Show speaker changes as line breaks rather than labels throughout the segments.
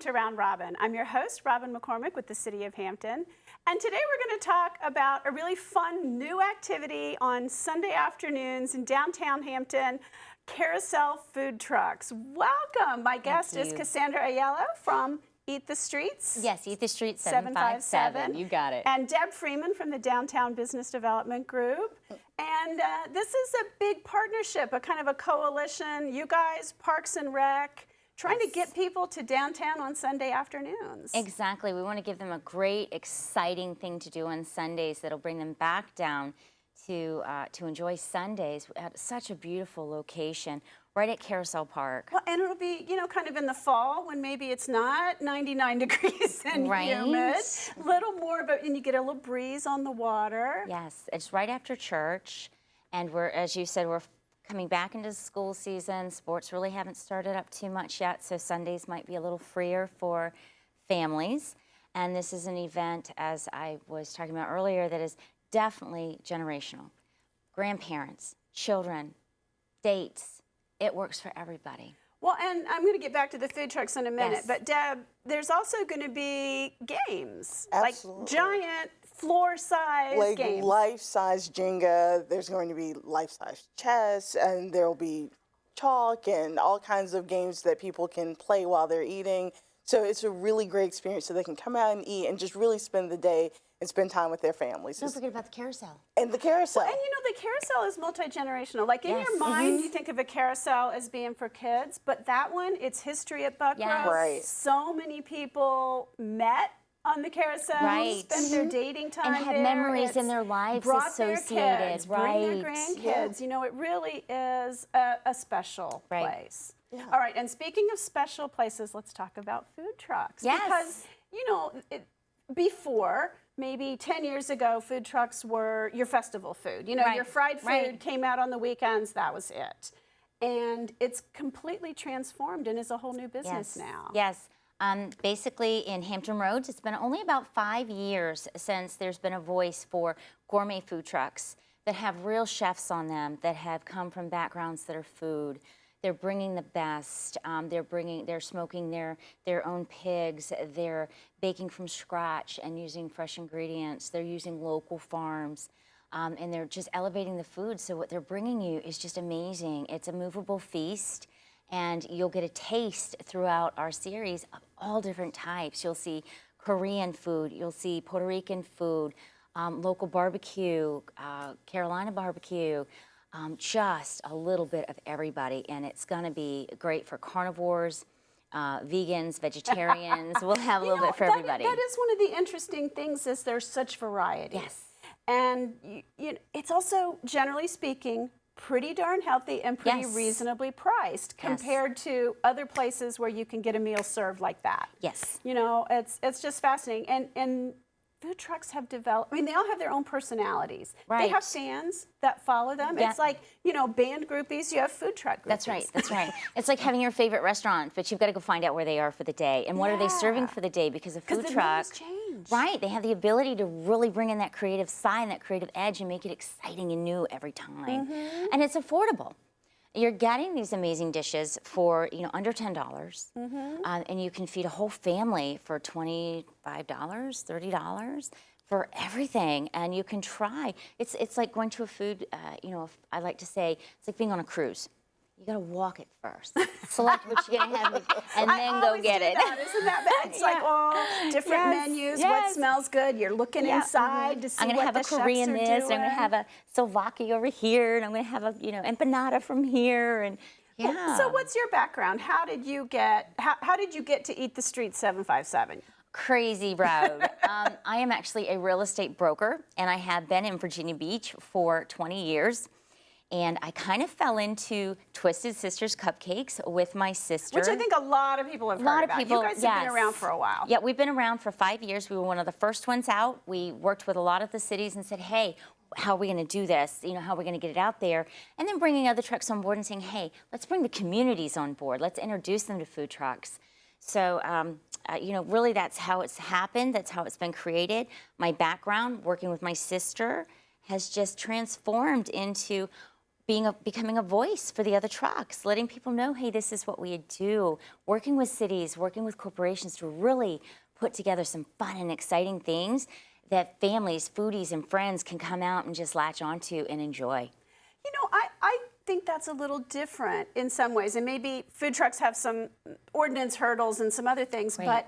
to Round Robin. I'm your host, Robin McCormick with the City of Hampton. And today we're going to talk about a really fun new activity on Sunday afternoons in Downtown Hampton, Carousel Food Trucks. Welcome. My guest is Cassandra Ayala from Eat the Streets.
Yes, Eat the Streets 757. You got it.
And Debra Freeman from the Downtown Business Development Group. And this is a big partnership, a kind of a coalition. You guys, Parks and Rec, trying to get people to downtown on Sunday afternoons.
Exactly. We want to give them a great, exciting thing to do on Sundays that'll bring them back down to enjoy Sundays at such a beautiful location right at Carousel Park.
Well, and it'll be, you know, kind of in the fall when maybe it's not 99 degrees and humid. A little more, and you get a little breeze on the water.
Yes, it's right after church. And we're, as you said, we're coming back into school season. Sports really haven't started up too much yet, so Sundays might be a little freer for families. And this is an event, as I was talking about earlier, that is definitely generational. Grandparents, children, dates, it works for everybody.
Well, and I'm going to get back to the food trucks in a minute, but Deb, there's also going to be games,
Absolutely.
Like giant floor-size games.
Life-size Jenga, there's going to be life-size chess, and there'll be chalk and all kinds of games that people can play while they're eating. So it's a really great experience so they can come out and eat and just really spend the day and spend time with their families.
Don't forget about the carousel.
And the carousel.
Well, and you know, the carousel is multi-generational. Like in your mind, you think of a carousel as being for kids, but that one, it's history at Buckrow.
Right.
So many people met on the carousel, spent their dating time
and had
there.
memories in their lives associated.
Their kids, bring their grandkids. You know, it really is a special place. Yeah. All right, and speaking of special places, let's talk about food trucks.
Yes.
Because, you know, before, maybe 10 years ago, food trucks were your festival food. You know, your fried food came out on the weekends, that was it. And it's completely transformed and is a whole new business now.
Yes. Basically, in Hampton Roads, it's been only about 5 years since there's been a voice for gourmet food trucks that have real chefs on them, that have come from backgrounds that are food. They're bringing the best. They're smoking their own pigs. They're baking from scratch and using fresh ingredients. They're using local farms, and they're just elevating the food. So what they're bringing you is just amazing. It's a movable feast, and you'll get a taste throughout our series of all different types. You'll see Korean food. You'll see Puerto Rican food, local barbecue, Carolina barbecue. Just a little bit of everybody, and it's going to be great for carnivores, vegans, vegetarians. We'll have a little bit for everybody.
That is one of the interesting things, is there's such variety.
Yes.
And you know, it's also, generally speaking, pretty darn healthy and pretty reasonably priced compared to other places where you can get a meal served like that.
Yes.
You know, it's just fascinating. And food trucks have developed, I mean, they all have their own personalities. They have fans that follow them. It's like, you know, band groupies, you have food truck groupies.
That's right, that's right. It's like having your favorite restaurant, but you've got to go find out where they are for the day. And what are they serving for the day? Because a food truck,
change.
Right, they have the ability to really bring in that creative side and that creative edge and make it exciting and new every time. And it's affordable. You're getting these amazing dishes for, you know, under $10, and you can feed a whole family for $25, $30 for everything, and you can try. It's like going to a food, you know, I like to say, it's like being on a cruise. You gotta walk it first. Select what you're gonna have, and then go get it.
Isn't that bad? It's like all different menus. What smells good? You're looking inside to see
I'm gonna have a Korean this, and I'm gonna have a Slovaki over here, and I'm gonna have a empanada from here, and
So what's your background? How did you get? How did you get to Eat the Streets 757?
Crazy road. I am actually a real estate broker, and I have been in Virginia Beach for 20 years. And I kind of fell into Twisted Sisters Cupcakes with my sister.
Which I think a lot of people have heard about. You guys have been around for a while.
Yeah, we've been around for 5 years. We were one of the first ones out. We worked with a lot of the cities and said, hey, how are we going to do this? You know, how are we going to get it out there? And then bringing other trucks on board and saying, hey, let's bring the communities on board. Let's introduce them to food trucks. So, you know, really that's how it's happened. That's how it's been created. My background, working with my sister, has just transformed into becoming a voice for the other trucks, letting people know, hey, this is what we do, working with cities, working with corporations to really put together some fun and exciting things that families, foodies, and friends can come out and just latch onto and enjoy.
You know, I think that's a little different in some ways, and maybe food trucks have some ordinance hurdles and some other things,
Right.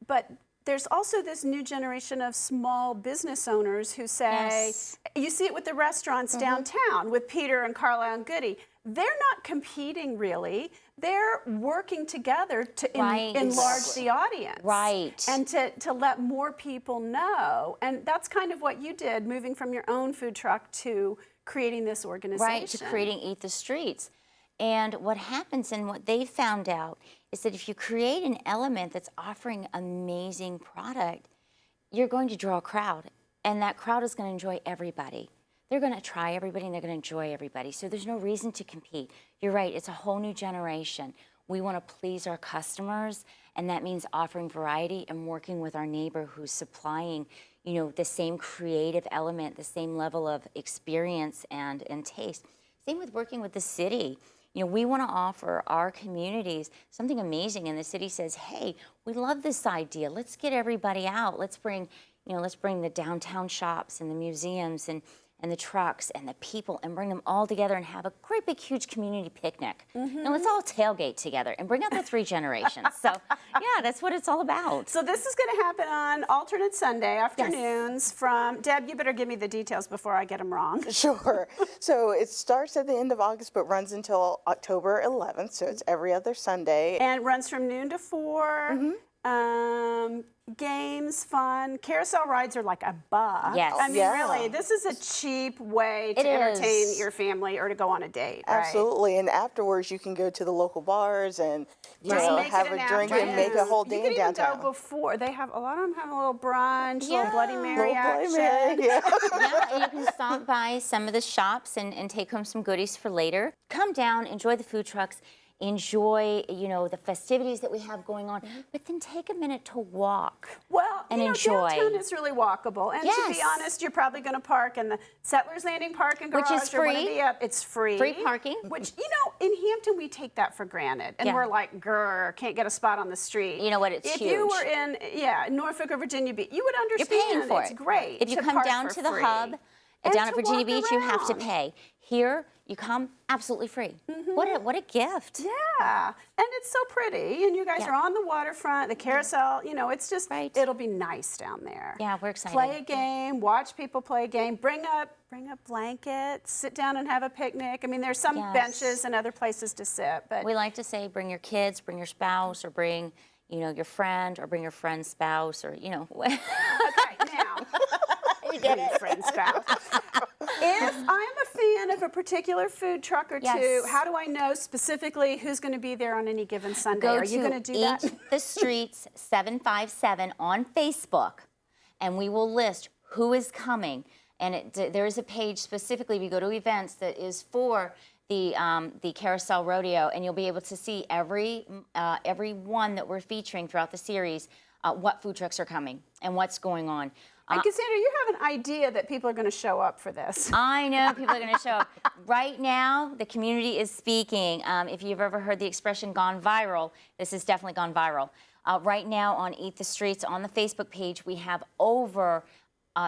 but there's also this new generation of small business owners who say,
Yes.
you see it with the restaurants downtown, with Peter and Carlisle and Goody. They're not competing really. They're working together to
Right.
enlarge the audience.
Right.
And to let more people know. And that's kind of what you did, moving from your own food truck to creating this organization.
Right, to creating Eat the Streets. And what happens and what they found out is that if you create an element that's offering amazing product, you're going to draw a crowd. And that crowd is going to enjoy everybody. They're going to try everybody and they're going to enjoy everybody. So there's no reason to compete. You're right, it's a whole new generation. We want to please our customers, and that means offering variety and working with our neighbor who's supplying, you know, the same creative element, the same level of experience and taste. Same with working with the city. You know, we want to offer our communities something amazing, and the city says, hey, we love this idea. Let's get everybody out. Let's bring the downtown shops and the museums and the trucks and the people and bring them all together and have a great big huge community picnic. And let's all tailgate together and bring out the 3 generations. So yeah, that's what it's all about.
So this is going to happen on alternate Sunday afternoons from, Deb, you better give me the details before I get them wrong.
Sure. So it starts at the end of August, but runs until October 11th. So it's every other Sunday.
And runs from noon to 4. Games, fun. Carousel rides are like $1.
Yes.
I mean,
Yeah.
really, this is a cheap way to
It
entertain
is.
your family or to go on a date, right?
Absolutely. And afterwards, you can go to the local bars and
Just make
have
it
a
an
drink and make a whole
afternoon.
day
You
in
can even
downtown.
go before. They have a lot of them have a little brunch,
Yeah.
little Bloody Mary
Little Bloody
action.
Mary, yeah.
Yeah, and you can stop by some of the shops and take home some goodies for later. Come down, enjoy the food trucks, enjoy, you know, the festivities that we have going on, but then take a minute to walk.
Well,
And
you know,
enjoy.
downtown is really walkable. And to be
Yes.
honest, you're probably going to park in the Settlers Landing Park and Garage.
Which is
or one of
free.
it's free.
Free parking.
Which, you know, in Hampton, we take that for granted. And
Yeah.
we're like, grr, can't get a spot on the street.
You know what, it's
if
huge.
you were in, Norfolk or Virginia Beach, you would
You're
understand.
paying for
it's
it.
great
If you
to
come
park
down
for
to the
free.
hub,
And
down
to
at Virginia
walk
Beach, you have to
around.
pay. Here, you come absolutely free. What a gift.
Yeah, and it's so pretty, and you guys
Yeah.
are on the waterfront, the carousel, you know, it's just,
Right.
it'll be nice down there.
Yeah, we're excited.
Play a game, watch people play a game, bring up blankets, sit down and have a picnic. I mean, there's some
Yes.
benches and other places to sit, but
We like to say bring your kids, bring your spouse, or bring, you know, your friend, or bring your friend's spouse, or, you know.
okay, now, you get it, friend spouse. If I'm a fan of a particular food truck or two,
Yes.
how do I know specifically who's going to be there on any given Sunday?
Go
Are you
to
going to do that?
Eat the Streets 757 on Facebook, and we will list who is coming. And there is a page specifically, if you go to events, that is for the Carousel Rodeo, and you'll be able to see every one that we're featuring throughout the series, what food trucks are coming and what's going on.
And Cassandra, you have an idea that people are going to show up for this.
I know people are going to show up. Right now, the community is speaking. If you've ever heard the expression gone viral, this has definitely gone viral. Right now on Eat the Streets, on the Facebook page, we have over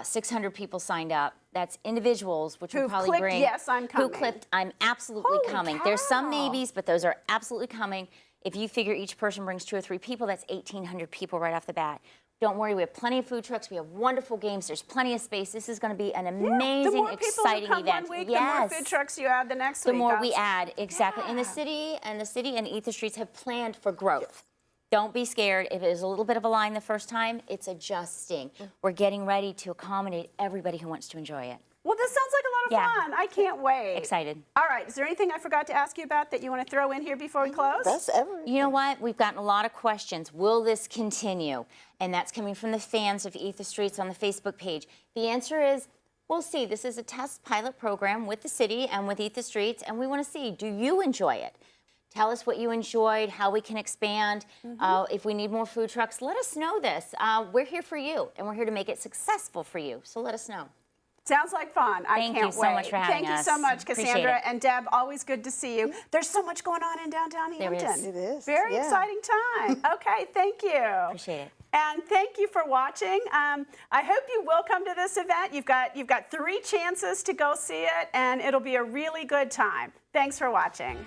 600 people signed up. That's individuals, which
Who
will probably
clicked,
bring.
"Yes, I'm coming."
Who clicked, I'm absolutely
Holy
coming. There's some
cow.
maybes, but those are absolutely coming. If you figure each person brings 2 or 3 people, that's 1,800 people right off the bat. Don't worry, we have plenty of food trucks. We have wonderful games. There's plenty of space. This is going to be an
the
amazing,
more people
exciting
who come
event.
one week,
yes.
the more food trucks you add the next
The
week.
more we
That's-
add, exactly. And the city and Eat the Streets have planned for growth. Don't be scared. If it is a little bit of a line the first time, it's adjusting. We're getting ready to accommodate everybody who wants to enjoy it.
Well, this sounds like a lot of
Yeah.
fun. I can't wait.
Excited.
All right. Is there anything I forgot to ask you about that you want to throw in here before we close?
That's everything.
You know what? We've gotten a lot of questions. Will this continue? And that's coming from the fans of Eat the Streets on the Facebook page. The answer is, we'll see. This is a test pilot program with the city and with Eat the Streets, and we want to see, do you enjoy it? Tell us what you enjoyed, how we can expand. If we need more food trucks, let us know this. We're here for you, and we're here to make it successful for you, so let us know.
Sounds like fun. I
Thank
can't
you so
wait.
much for having
Thank you
us.
so much,
Appreciate
Cassandra
it.
and Deb. Always good to see you. There's so much going on in downtown
There
Hampton.
is.
It is.
Very
yeah.
exciting time. Okay, thank you.
Appreciate it.
And thank you for watching. I hope you will come to this event. You've got 3 chances to go see it, and it'll be a really good time. Thanks for watching.